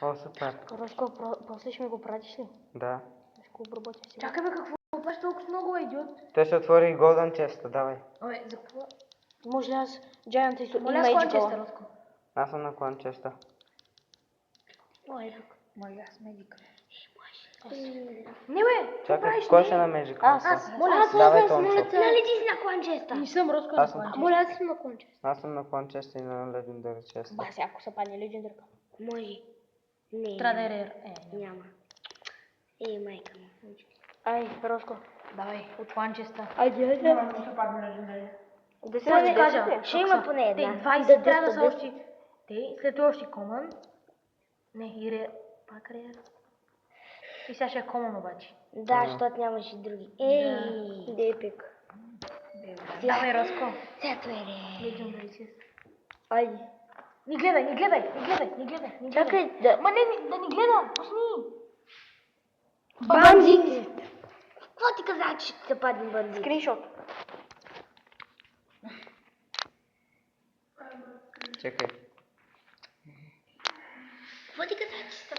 О, супер. Роско, после ще ми го пратиш ли? Да. Ще го обработя сега. Чакай бе, какво? Това ще толкова много идиот. Той ще отвори Golden Chest, давай. Абе, за какво? Може ли аз Giant и Моля, аз клан честа, Magical? Роско. Аз съм на Clan Chest. Моля, аз медика. Не бе, какво Чакай, правиш? кой Не. ще е на Magic? Аз. Моля, Аз давай Тончо. Нали ти си на кланчеста? Не съм Роско Аз за съм. клан честа. Моля, аз съм на кланчеста. Аз съм на Clan Chest и на Legendary Chest. Ба, сега ако се падне Legendary. Може. Не. Трябва да е рер. Няма. Майка му. Ай, Роско. Давай, от клан честа. Айде. Няма да се падне легендария. Да се Сега да да кажа, кажа. Ще има поне те една. 20 трябва да са още. Те, след това още коман. Не, и рер. Пак рер. И сега ще е коман обаче. Да, защото нямаше други. Ей! Депик. Давай, Роско. Сега това е ре. Легендари чест. Айде. Не гледай, не гледай, не гледай, не гледай, не гледай. Чакай да... Ма не, да ни гледа, пусни. Бандит! Какво ти каза, че ще се падне бандит? Скриншот. Чакай. Какво ти каза, че ще се